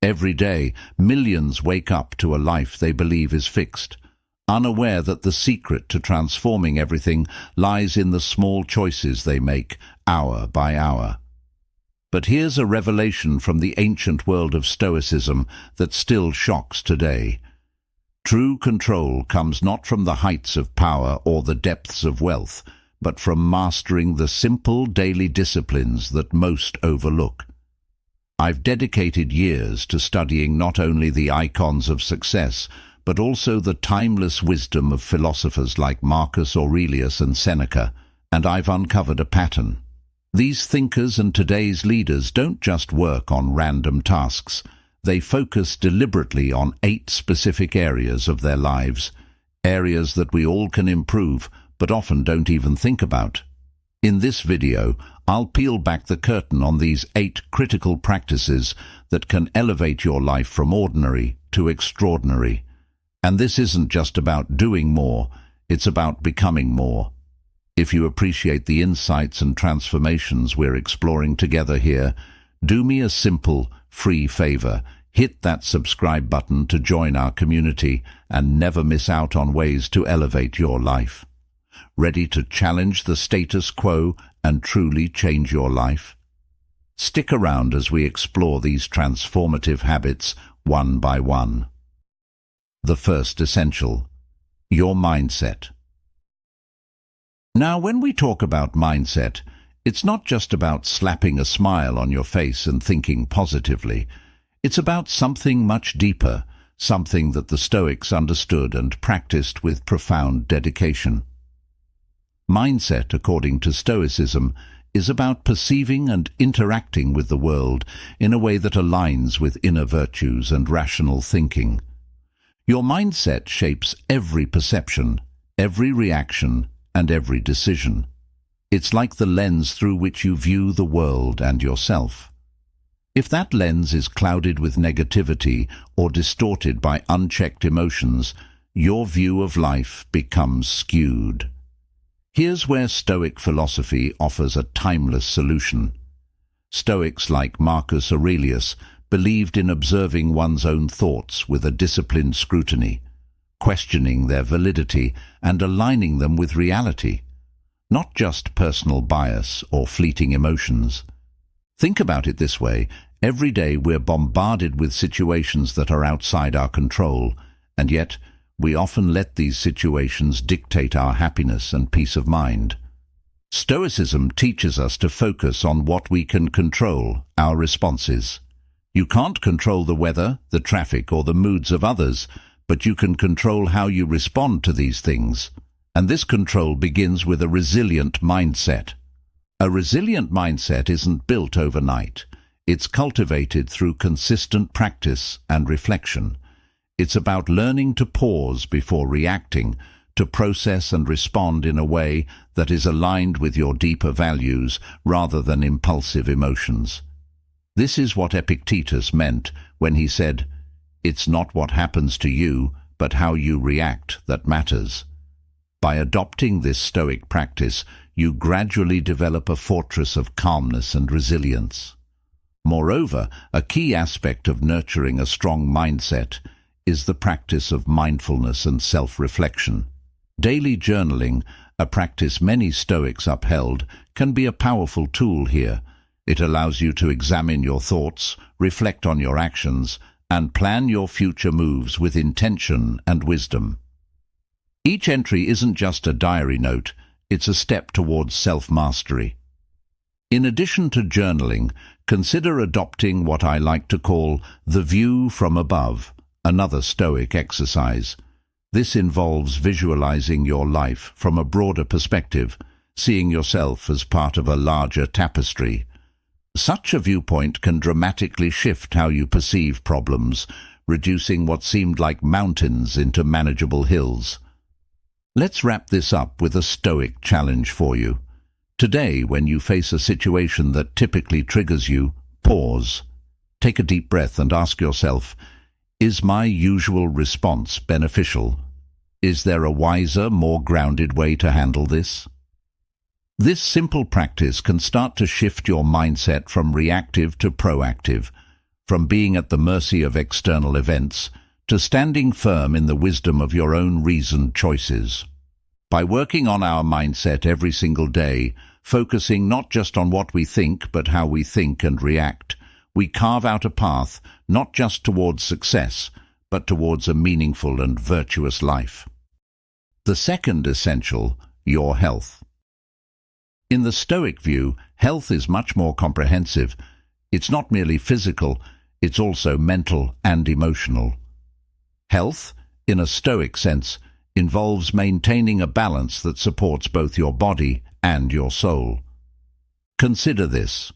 Every day, millions wake up to a life they believe is fixed, unaware that the secret to transforming everything lies in the small choices they make, hour by hour. But here's a revelation from the ancient world of Stoicism that still shocks today. True control comes not from the heights of power or the depths of wealth, but from mastering the simple daily disciplines that most overlook. I've dedicated years to studying not only the icons of success, but also the timeless wisdom of philosophers like Marcus Aurelius and Seneca, and I've uncovered a pattern. These thinkers and today's leaders don't just work on random tasks. They focus deliberately on 8 specific areas of their lives, areas that we all can improve, but often don't even think about. In this video, I'll peel back the curtain on these 8 critical practices that can elevate your life from ordinary to extraordinary. And this isn't just about doing more, it's about becoming more. If you appreciate the insights and transformations we're exploring together here, do me a simple, free favor. Hit that subscribe button to join our community and never miss out on ways to elevate your life. Ready to challenge the status quo and truly change your life? Stick around as we explore these transformative habits one by one. The first essential: your mindset. Now, when we talk about mindset, it's not just about slapping a smile on your face and thinking positively. It's about something much deeper, something that the Stoics understood and practiced with profound dedication. Mindset, according to Stoicism, is about perceiving and interacting with the world in a way that aligns with inner virtues and rational thinking. Your mindset shapes every perception, every reaction, and every decision. It's like the lens through which you view the world and yourself. If that lens is clouded with negativity or distorted by unchecked emotions, your view of life becomes skewed. Here's where Stoic philosophy offers a timeless solution. Stoics like Marcus Aurelius believed in observing one's own thoughts with a disciplined scrutiny, questioning their validity and aligning them with reality, not just personal bias or fleeting emotions. Think about it this way: every day we're bombarded with situations that are outside our control, and yet we often let these situations dictate our happiness and peace of mind. Stoicism teaches us to focus on what we can control, our responses. You can't control the weather, the traffic, or the moods of others, but you can control how you respond to these things. And this control begins with a resilient mindset. A resilient mindset isn't built overnight. It's cultivated through consistent practice and reflection. It's about learning to pause before reacting, to process and respond in a way that is aligned with your deeper values rather than impulsive emotions. This is what Epictetus meant when he said, "It's not what happens to you, but how you react that matters." By adopting this Stoic practice, you gradually develop a fortress of calmness and resilience. Moreover, a key aspect of nurturing a strong mindset is the practice of mindfulness and self-reflection. Daily journaling, a practice many Stoics upheld, can be a powerful tool here. It allows you to examine your thoughts, reflect on your actions, and plan your future moves with intention and wisdom. Each entry isn't just a diary note, it's a step towards self-mastery. In addition to journaling, consider adopting what I like to call the view from above, another Stoic exercise. This involves visualizing your life from a broader perspective, seeing yourself as part of a larger tapestry. Such a viewpoint can dramatically shift how you perceive problems, reducing what seemed like mountains into manageable hills. Let's wrap this up with a Stoic challenge for you. Today, when you face a situation that typically triggers you, pause. Take a deep breath and ask yourself, is my usual response beneficial? Is there a wiser, more grounded way to handle this? This simple practice can start to shift your mindset from reactive to proactive, from being at the mercy of external events to standing firm in the wisdom of your own reasoned choices. By working on our mindset every single day, focusing not just on what we think but how we think and react, we carve out a path not just towards success, but towards a meaningful and virtuous life. The second essential, your health. In the Stoic view, health is much more comprehensive. It's not merely physical, it's also mental and emotional. Health, in a Stoic sense, involves maintaining a balance that supports both your body and your soul. Consider this.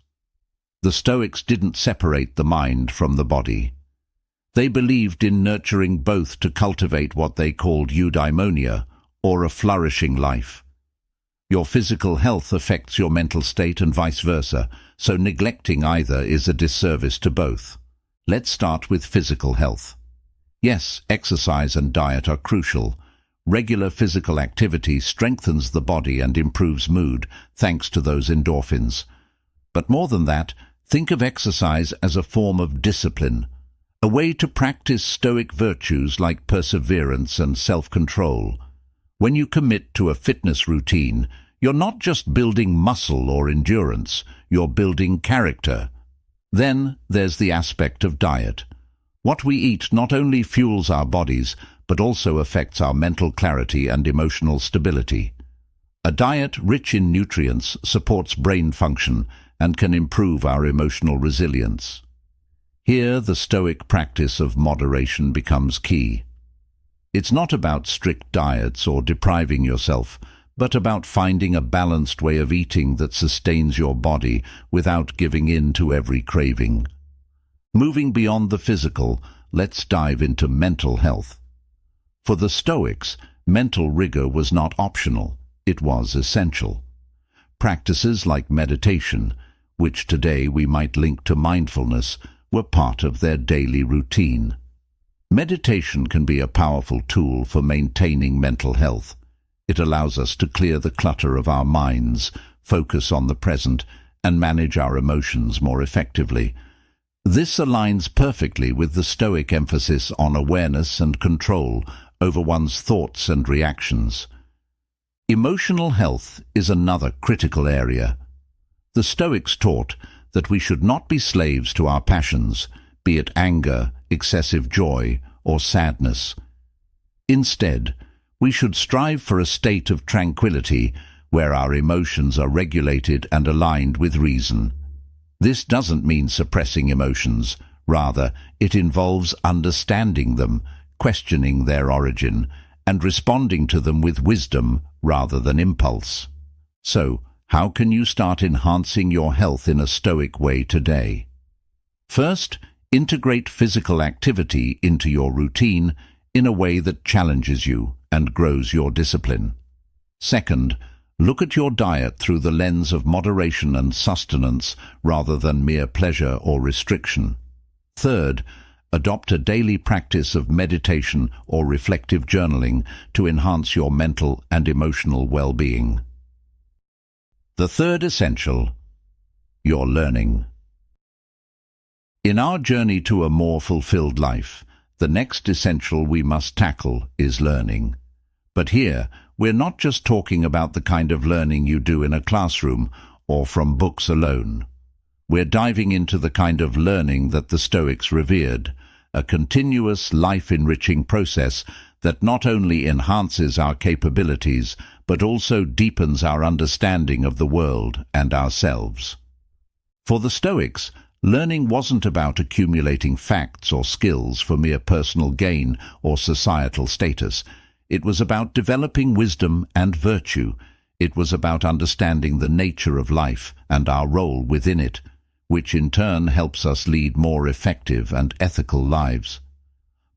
The Stoics didn't separate the mind from the body. They believed in nurturing both to cultivate what they called eudaimonia, or a flourishing life. Your physical health affects your mental state and vice versa, so neglecting either is a disservice to both. Let's start with physical health. Yes, exercise and diet are crucial. Regular physical activity strengthens the body and improves mood, thanks to those endorphins. But more than that, think of exercise as a form of discipline, a way to practice Stoic virtues like perseverance and self-control. When you commit to a fitness routine, you're not just building muscle or endurance, you're building character. Then there's the aspect of diet. What we eat not only fuels our bodies, but also affects our mental clarity and emotional stability. A diet rich in nutrients supports brain function and can improve our emotional resilience. Here, the Stoic practice of moderation becomes key. It's not about strict diets or depriving yourself, but about finding a balanced way of eating that sustains your body without giving in to every craving. Moving beyond the physical, let's dive into mental health. For the Stoics, mental rigor was not optional, it was essential. Practices like meditation, which today we might link to mindfulness, were part of their daily routine. Meditation can be a powerful tool for maintaining mental health. It allows us to clear the clutter of our minds, focus on the present, and manage our emotions more effectively. This aligns perfectly with the Stoic emphasis on awareness and control over one's thoughts and reactions. Emotional health is another critical area. The Stoics taught that we should not be slaves to our passions, be it anger, excessive joy, or sadness. Instead, we should strive for a state of tranquility where our emotions are regulated and aligned with reason. This doesn't mean suppressing emotions. Rather, it involves understanding them, questioning their origin, and responding to them with wisdom rather than impulse. So, how can you start enhancing your health in a Stoic way today? First, integrate physical activity into your routine in a way that challenges you and grows your discipline. Second, look at your diet through the lens of moderation and sustenance rather than mere pleasure or restriction. Third, adopt a daily practice of meditation or reflective journaling to enhance your mental and emotional well-being. The third essential, your learning. In our journey to a more fulfilled life, the next essential we must tackle is learning. But here, we're not just talking about the kind of learning you do in a classroom or from books alone. We're diving into the kind of learning that the Stoics revered, a continuous, life-enriching process that not only enhances our capabilities, but also deepens our understanding of the world and ourselves. For the Stoics, learning wasn't about accumulating facts or skills for mere personal gain or societal status. It was about developing wisdom and virtue. It was about understanding the nature of life and our role within it, which in turn helps us lead more effective and ethical lives.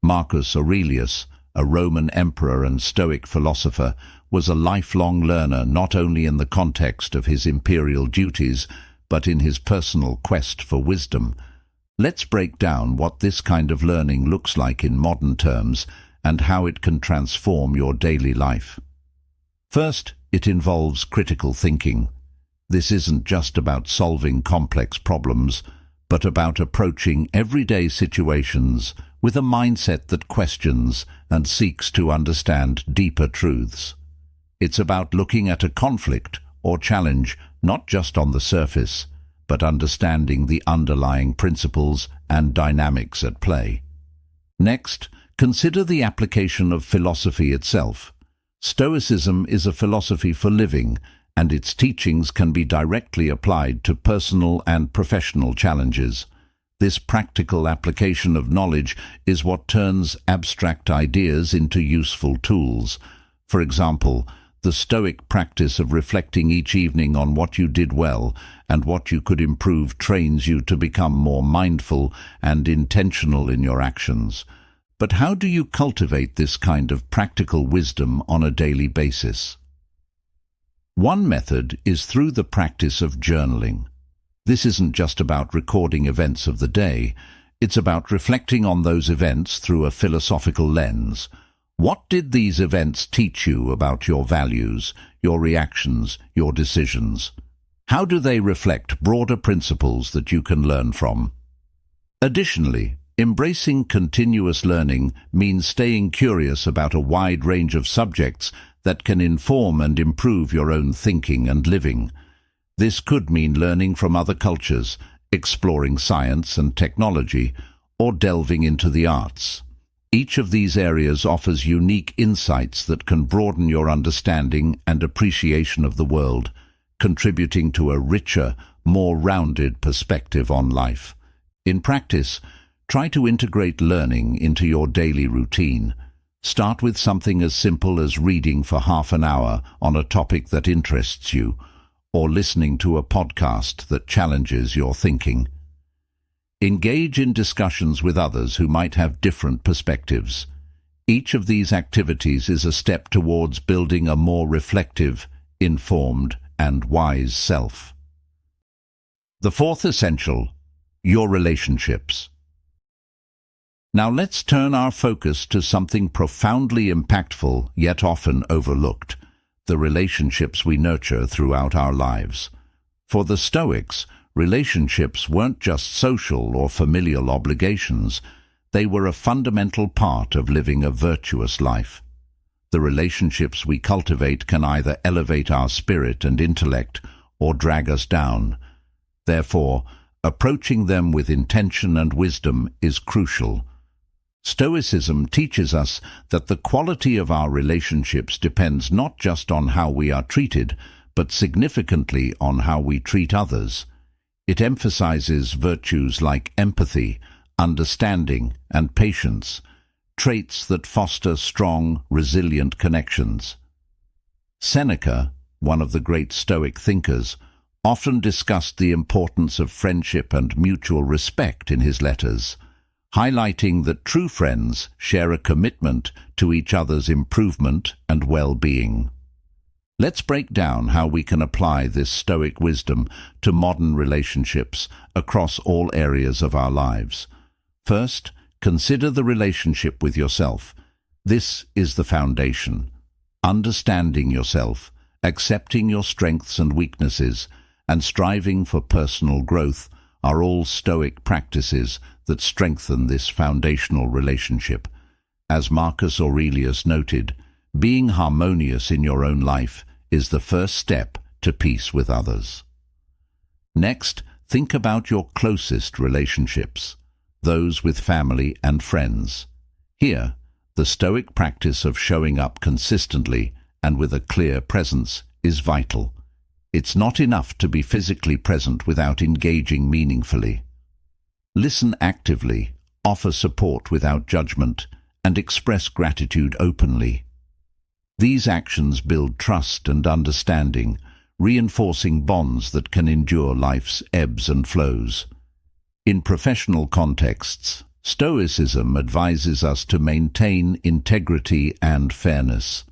Marcus Aurelius, a Roman emperor and Stoic philosopher, was a lifelong learner not only in the context of his imperial duties, but in his personal quest for wisdom. Let's break down what this kind of learning looks like in modern terms and how it can transform your daily life. First, it involves critical thinking. This isn't just about solving complex problems, but about approaching everyday situations with a mindset that questions and seeks to understand deeper truths. It's about looking at a conflict or challenge not just on the surface, but understanding the underlying principles and dynamics at play. Next, consider the application of philosophy itself. Stoicism is a philosophy for living, and its teachings can be directly applied to personal and professional challenges. This practical application of knowledge is what turns abstract ideas into useful tools. For example, the Stoic practice of reflecting each evening on what you did well and what you could improve trains you to become more mindful and intentional in your actions. But how do you cultivate this kind of practical wisdom on a daily basis? One method is through the practice of journaling. This isn't just about recording events of the day, it's about reflecting on those events through a philosophical lens. What did these events teach you about your values, your reactions, your decisions? How do they reflect broader principles that you can learn from? Additionally, embracing continuous learning means staying curious about a wide range of subjects that can inform and improve your own thinking and living. This could mean learning from other cultures, exploring science and technology, or delving into the arts. Each of these areas offers unique insights that can broaden your understanding and appreciation of the world, contributing to a richer, more rounded perspective on life. In practice, try to integrate learning into your daily routine. Start with something as simple as reading for half an hour on a topic that interests you, or listening to a podcast that challenges your thinking. Engage in discussions with others who might have different perspectives. Each of these activities is a step towards building a more reflective, informed, and wise self. The fourth essential, your relationships. Now let's turn our focus to something profoundly impactful yet often overlooked, the relationships we nurture throughout our lives. For the Stoics, relationships weren't just social or familial obligations, they were a fundamental part of living a virtuous life. The relationships we cultivate can either elevate our spirit and intellect or drag us down. Therefore, approaching them with intention and wisdom is crucial. Stoicism teaches us that the quality of our relationships depends not just on how we are treated, but significantly on how we treat others. It emphasizes virtues like empathy, understanding, and patience, traits that foster strong, resilient connections. Seneca, one of the great Stoic thinkers, often discussed the importance of friendship and mutual respect in his letters, highlighting that true friends share a commitment to each other's improvement and well-being. Let's break down how we can apply this Stoic wisdom to modern relationships across all areas of our lives. First, consider the relationship with yourself. This is the foundation. Understanding yourself, accepting your strengths and weaknesses, and striving for personal growth are all Stoic practices that strengthen this foundational relationship. As Marcus Aurelius noted, being harmonious in your own life is the first step to peace with others. Next, think about your closest relationships, those with family and friends. Here, the Stoic practice of showing up consistently and with a clear presence is vital. It's not enough to be physically present without engaging meaningfully. Listen actively, offer support without judgment, and express gratitude openly. These actions build trust and understanding, reinforcing bonds that can endure life's ebbs and flows. In professional contexts, Stoicism advises us to maintain integrity and fairness.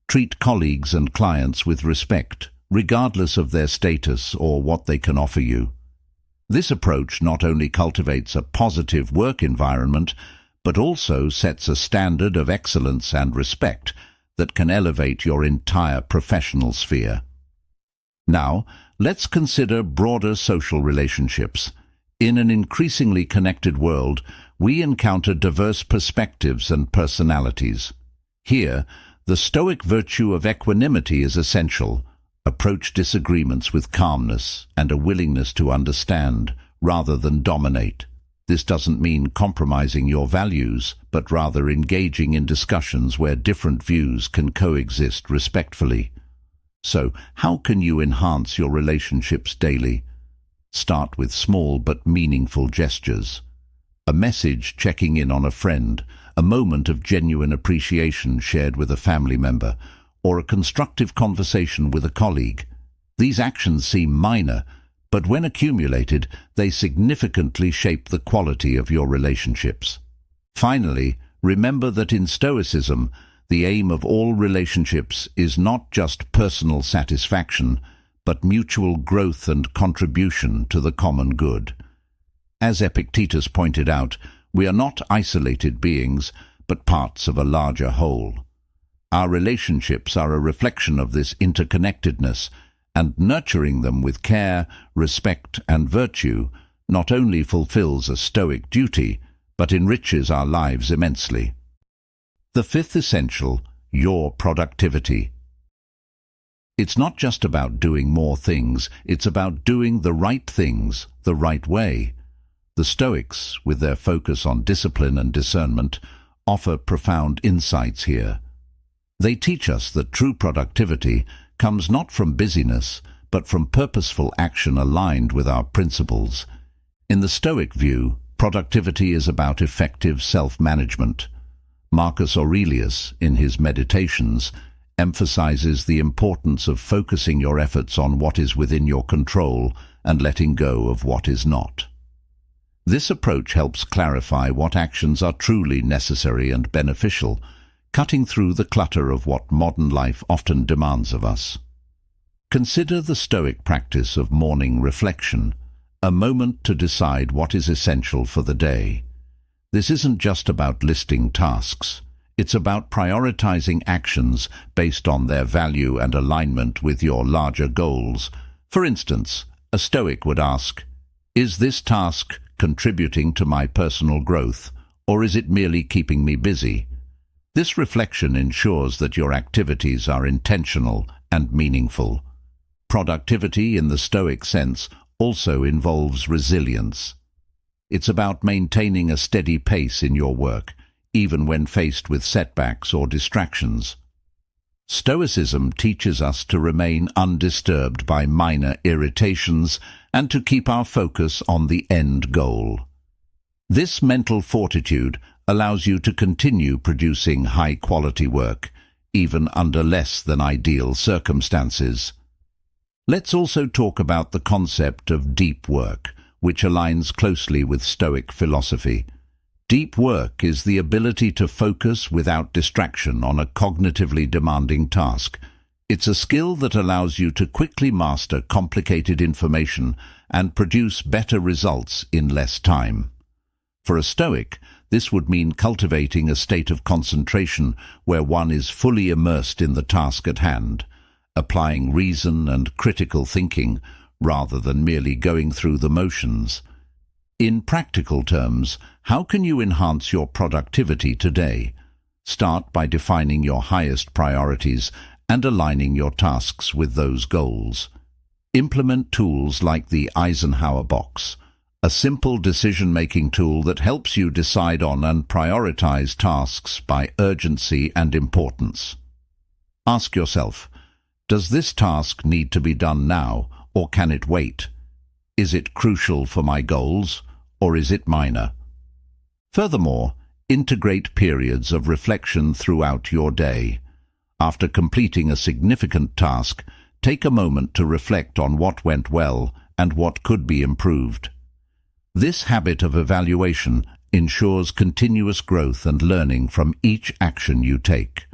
Treat colleagues and clients with respect, regardless of their status or what they can offer you. This approach not only cultivates a positive work environment, but also sets a standard of excellence and respect that can elevate your entire professional sphere. Now, let's consider broader social relationships. In an increasingly connected world, we encounter diverse perspectives and personalities. Here, the Stoic virtue of equanimity is essential. Approach disagreements with calmness and a willingness to understand rather than dominate. This doesn't mean compromising your values, but rather engaging in discussions where different views can coexist respectfully. So, how can you enhance your relationships daily? Start with small but meaningful gestures. A message checking in on a friend, a moment of genuine appreciation shared with a family member, or a constructive conversation with a colleague. These actions seem minor, but when accumulated, they significantly shape the quality of your relationships. Finally, remember that in Stoicism, the aim of all relationships is not just personal satisfaction, but mutual growth and contribution to the common good. As Epictetus pointed out, we are not isolated beings, but parts of a larger whole. Our relationships are a reflection of this interconnectedness, and nurturing them with care, respect, and virtue not only fulfills a Stoic duty, but enriches our lives immensely. The fifth essential, your productivity. It's not just about doing more things, it's about doing the right things the right way. The Stoics, with their focus on discipline and discernment, offer profound insights here. They teach us that true productivity comes not from busyness, but from purposeful action aligned with our principles. In the Stoic view, productivity is about effective self-management. Marcus Aurelius, in his Meditations, emphasizes the importance of focusing your efforts on what is within your control and letting go of what is not. This approach helps clarify what actions are truly necessary and beneficial, cutting through the clutter of what modern life often demands of us. Consider the Stoic practice of morning reflection, a moment to decide what is essential for the day. This isn't just about listing tasks. It's about prioritizing actions based on their value and alignment with your larger goals. For instance, a Stoic would ask, "Is this task contributing to my personal growth, or is it merely keeping me busy?" This reflection ensures that your activities are intentional and meaningful. Productivity in the Stoic sense also involves resilience. It's about maintaining a steady pace in your work, even when faced with setbacks or distractions. Stoicism teaches us to remain undisturbed by minor irritations and to keep our focus on the end goal. This mental fortitude allows you to continue producing high-quality work, even under less than ideal circumstances. Let's also talk about the concept of deep work, which aligns closely with Stoic philosophy. Deep work is the ability to focus without distraction on a cognitively demanding task. It's a skill that allows you to quickly master complicated information and produce better results in less time. For a Stoic, this would mean cultivating a state of concentration where one is fully immersed in the task at hand, applying reason and critical thinking rather than merely going through the motions. In practical terms, how can you enhance your productivity today? Start by defining your highest priorities and aligning your tasks with those goals. Implement tools like the Eisenhower box, a simple decision-making tool that helps you decide on and prioritize tasks by urgency and importance. Ask yourself, does this task need to be done now, or can it wait? Is it crucial for my goals, or is it minor? Furthermore, integrate periods of reflection throughout your day. After completing a significant task, take a moment to reflect on what went well and what could be improved. This habit of evaluation ensures continuous growth and learning from each action you take.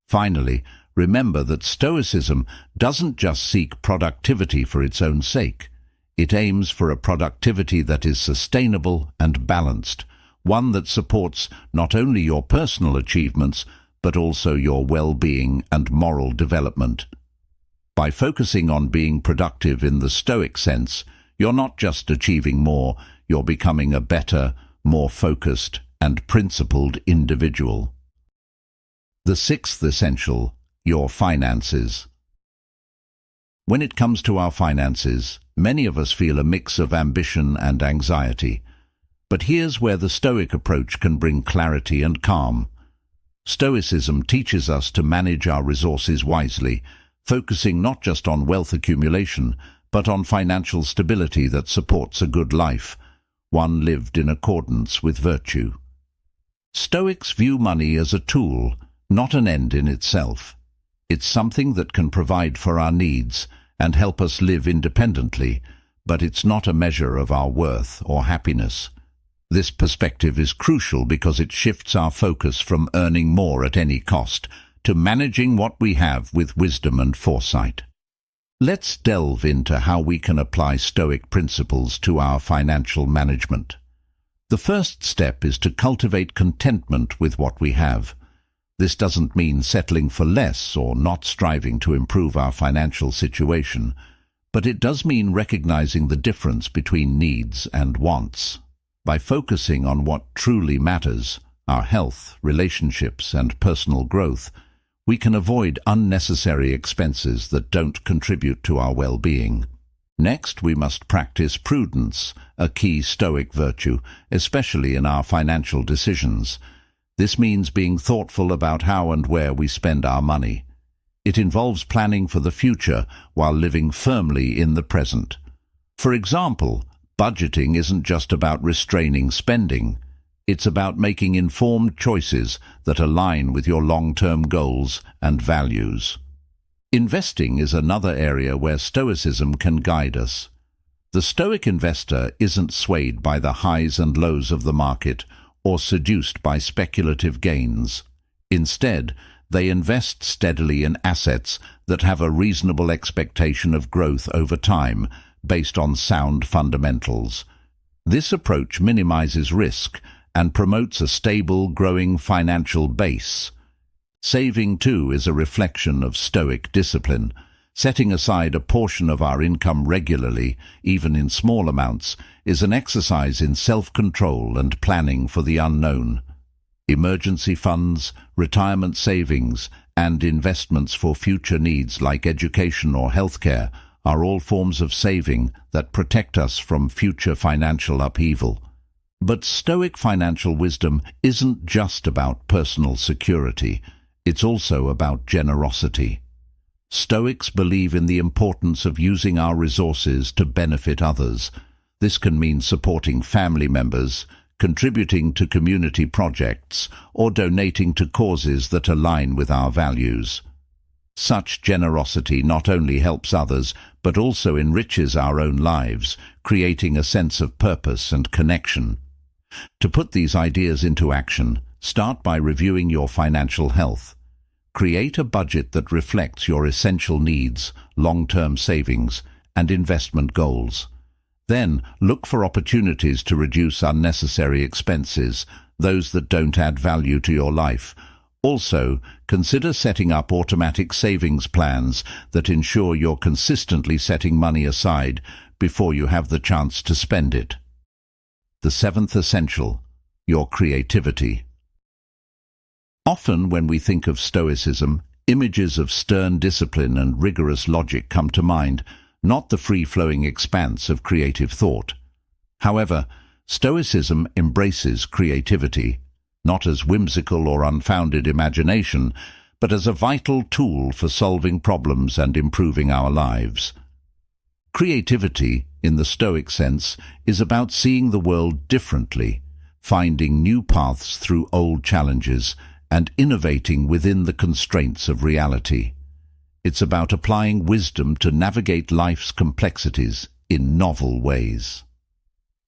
Finally, remember that Stoicism doesn't just seek productivity for its own sake. It aims for a productivity that is sustainable and balanced, one that supports not only your personal achievements, but also your well-being and moral development. By focusing on being productive in the Stoic sense, You're not just achieving more, you're becoming a better, more focused and principled individual. The sixth essential, your finances. When it comes to our finances, many of us feel a mix of ambition and anxiety. But here's where the Stoic approach can bring clarity and calm. Stoicism teaches us to manage our resources wisely, focusing not just on wealth accumulation, but on financial stability that supports a good life, one lived in accordance with virtue. Stoics view money as a tool, not an end in itself. It's something that can provide for our needs and help us live independently, but it's not a measure of our worth or happiness. This perspective is crucial because it shifts our focus from earning more at any cost to managing what we have with wisdom and foresight. Let's delve into how we can apply Stoic principles to our financial management. The first step is to cultivate contentment with what we have. This doesn't mean settling for less or not striving to improve our financial situation, but it does mean recognizing the difference between needs and wants. By focusing on what truly matters, our health, relationships, and personal growth, we can avoid unnecessary expenses that don't contribute to our well-being. Next, we must practice prudence, a key Stoic virtue, especially in our financial decisions. This means being thoughtful about how and where we spend our money. It involves planning for the future while living firmly in the present. For example, budgeting isn't just about restraining spending. It's about making informed choices that align with your long-term goals and values. Investing is another area where Stoicism can guide us. The Stoic investor isn't swayed by the highs and lows of the market or seduced by speculative gains. Instead, they invest steadily in assets that have a reasonable expectation of growth over time, based on sound fundamentals. This approach minimizes risk and promotes a stable, growing financial base. Saving, too, is a reflection of Stoic discipline. Setting aside a portion of our income regularly, even in small amounts, is an exercise in self-control and planning for the unknown. Emergency funds, retirement savings, and investments for future needs like education or healthcare are all forms of saving that protect us from future financial upheaval. But Stoic financial wisdom isn't just about personal security, it's also about generosity. Stoics believe in the importance of using our resources to benefit others. This can mean supporting family members, contributing to community projects, or donating to causes that align with our values. Such generosity not only helps others, but also enriches our own lives, creating a sense of purpose and connection. To put these ideas into action, start by reviewing your financial health. Create a budget that reflects your essential needs, long-term savings, and investment goals. Then, look for opportunities to reduce unnecessary expenses, those that don't add value to your life. Also, consider setting up automatic savings plans that ensure you're consistently setting money aside before you have the chance to spend it. The seventh essential, your creativity. Often when we think of Stoicism, images of stern discipline and rigorous logic come to mind, not the free-flowing expanse of creative thought. However, Stoicism embraces creativity, not as whimsical or unfounded imagination, but as a vital tool for solving problems and improving our lives. Creativity, in the Stoic sense, is about seeing the world differently, finding new paths through old challenges, and innovating within the constraints of reality. It's about applying wisdom to navigate life's complexities in novel ways.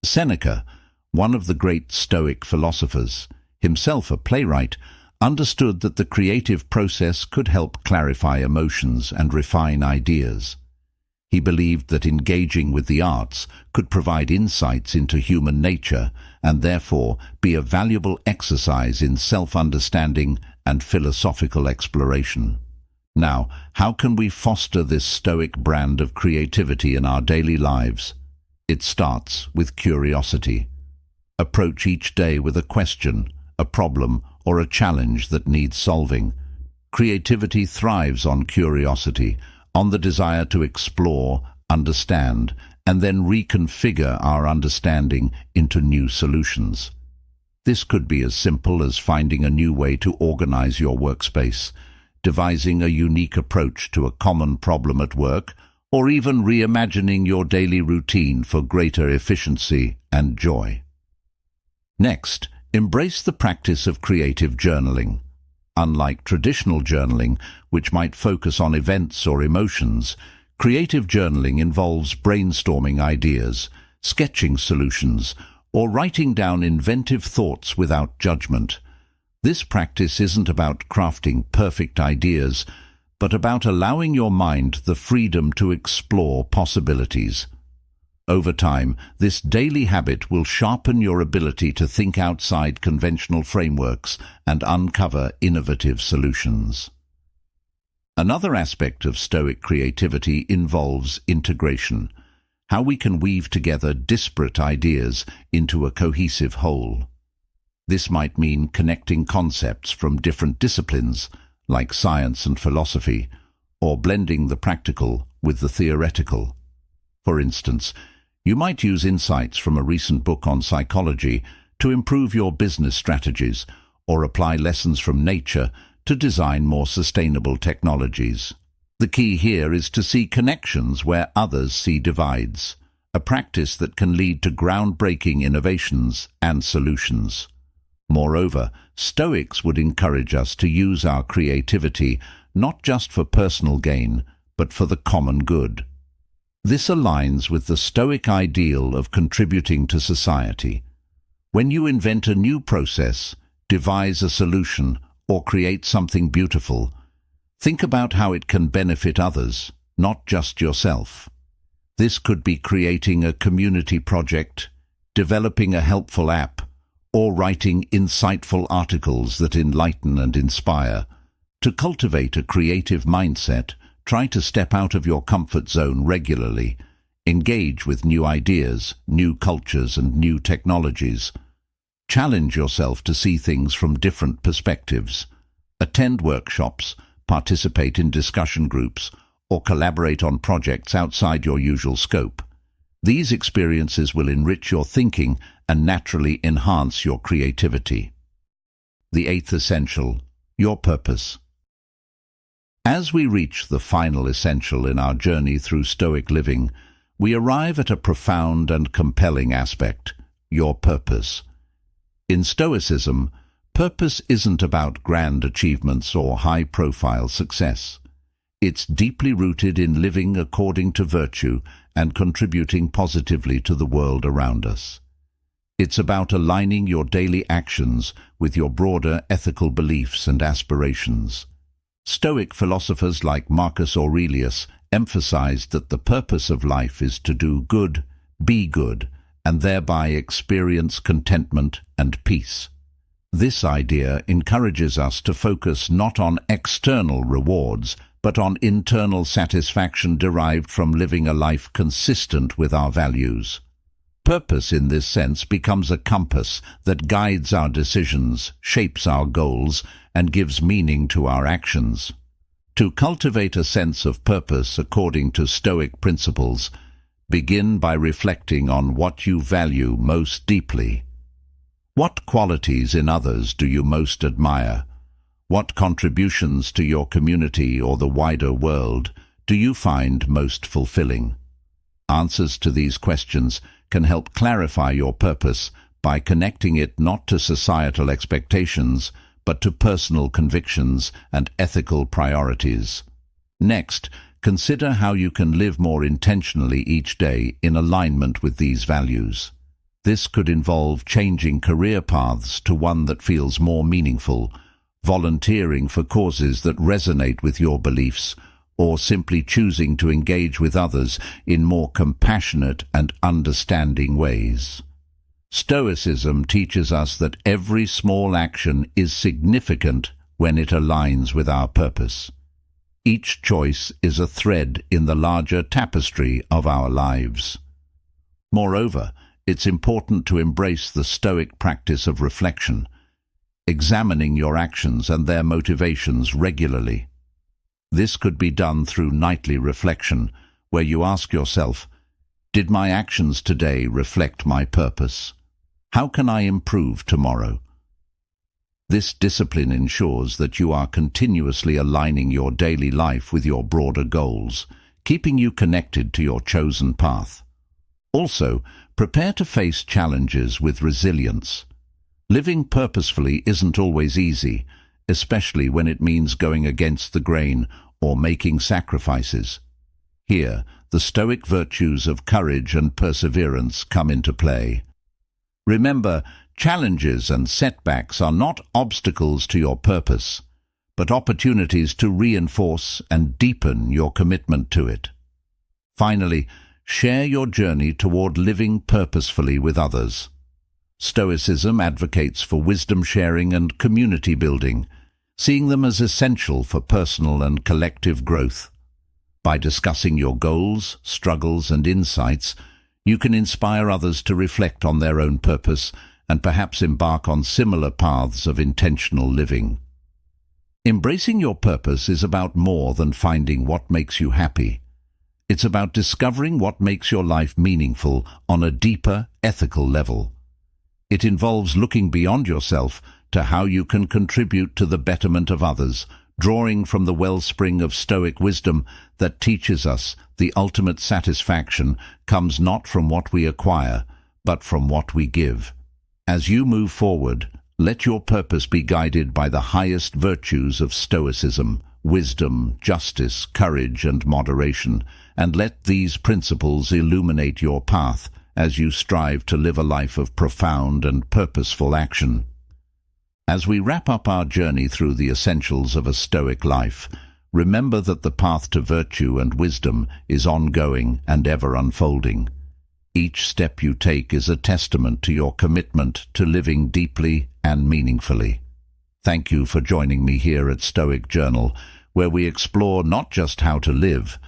Seneca, one of the great Stoic philosophers, himself a playwright, understood that the creative process could help clarify emotions and refine ideas. He believed that engaging with the arts could provide insights into human nature and therefore be a valuable exercise in self-understanding and philosophical exploration. Now, how can we foster this Stoic brand of creativity in our daily lives? It starts with curiosity. Approach each day with a question, a problem, or a challenge that needs solving. Creativity thrives on curiosity, on the desire to explore, understand, and then reconfigure our understanding into new solutions. This could be as simple as finding a new way to organize your workspace, devising a unique approach to a common problem at work, or even reimagining your daily routine for greater efficiency and joy. Next, embrace the practice of creative journaling. Unlike traditional journaling, which might focus on events or emotions, creative journaling involves brainstorming ideas, sketching solutions, or writing down inventive thoughts without judgment. This practice isn't about crafting perfect ideas, but about allowing your mind the freedom to explore possibilities. Over time, this daily habit will sharpen your ability to think outside conventional frameworks and uncover innovative solutions. Another aspect of Stoic creativity involves integration, how we can weave together disparate ideas into a cohesive whole. This might mean connecting concepts from different disciplines, like science and philosophy, or blending the practical with the theoretical. For instance, you might use insights from a recent book on psychology to improve your business strategies, or apply lessons from nature to design more sustainable technologies. The key here is to see connections where others see divides, a practice that can lead to groundbreaking innovations and solutions. Moreover, Stoics would encourage us to use our creativity not just for personal gain, but for the common good. This aligns with the Stoic ideal of contributing to society. When you invent a new process, devise a solution, or create something beautiful, think about how it can benefit others, not just yourself. This could be creating a community project, developing a helpful app, or writing insightful articles that enlighten and inspire. To cultivate a creative mindset, try to step out of your comfort zone regularly. Engage with new ideas, new cultures, and new technologies. Challenge yourself to see things from different perspectives. Attend workshops, participate in discussion groups, or collaborate on projects outside your usual scope. These experiences will enrich your thinking and naturally enhance your creativity. The eighth essential, your purpose. As we reach the final essential in our journey through Stoic living, we arrive at a profound and compelling aspect, your purpose. In Stoicism, purpose isn't about grand achievements or high-profile success. It's deeply rooted in living according to virtue and contributing positively to the world around us. It's about aligning your daily actions with your broader ethical beliefs and aspirations. Stoic philosophers like Marcus Aurelius emphasized that the purpose of life is to do good, be good, and thereby experience contentment and peace. This idea encourages us to focus not on external rewards, but on internal satisfaction derived from living a life consistent with our values. Purpose in this sense becomes a compass that guides our decisions, shapes our goals, and gives meaning to our actions. To cultivate a sense of purpose according to Stoic principles, begin by reflecting on what you value most deeply. What qualities in others do you most admire? What contributions to your community or the wider world do you find most fulfilling? Answers to these questions can help clarify your purpose by connecting it not to societal expectations, but to personal convictions and ethical priorities. Next, consider how you can live more intentionally each day in alignment with these values. This could involve changing career paths to one that feels more meaningful, volunteering for causes that resonate with your beliefs, or simply choosing to engage with others in more compassionate and understanding ways. Stoicism teaches us that every small action is significant when it aligns with our purpose. Each choice is a thread in the larger tapestry of our lives. Moreover, it's important to embrace the Stoic practice of reflection, examining your actions and their motivations regularly. This could be done through nightly reflection, where you ask yourself, did my actions today reflect my purpose? How can I improve tomorrow? This discipline ensures that you are continuously aligning your daily life with your broader goals, keeping you connected to your chosen path. Also, prepare to face challenges with resilience. Living purposefully isn't always easy, especially when it means going against the grain or making sacrifices. Here, the Stoic virtues of courage and perseverance come into play. Remember, challenges and setbacks are not obstacles to your purpose, but opportunities to reinforce and deepen your commitment to it. Finally, share your journey toward living purposefully with others. Stoicism advocates for wisdom sharing and community building, seeing them as essential for personal and collective growth. By discussing your goals, struggles, and insights, you can inspire others to reflect on their own purpose and perhaps embark on similar paths of intentional living. Embracing your purpose is about more than finding what makes you happy. It's about discovering what makes your life meaningful on a deeper, ethical level. It involves looking beyond yourself to how you can contribute to the betterment of others, drawing from the wellspring of Stoic wisdom that teaches us the ultimate satisfaction comes not from what we acquire, but from what we give. As you move forward, let your purpose be guided by the highest virtues of Stoicism, wisdom, justice, courage, and moderation, and let these principles illuminate your path as you strive to live a life of profound and purposeful action. As we wrap up our journey through the essentials of a Stoic life, remember that the path to virtue and wisdom is ongoing and ever unfolding. Each step you take is a testament to your commitment to living deeply and meaningfully. Thank you for joining me here at Stoic Journal, where we explore not just how to live,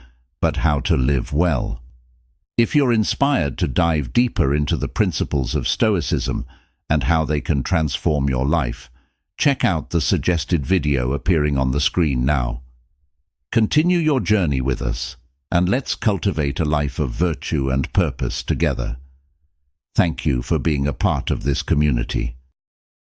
but how to live well. If you're inspired to dive deeper into the principles of Stoicism and how they can transform your life, check out the suggested video appearing on the screen now. Continue your journey with us, and let's cultivate a life of virtue and purpose together. Thank you for being a part of this community.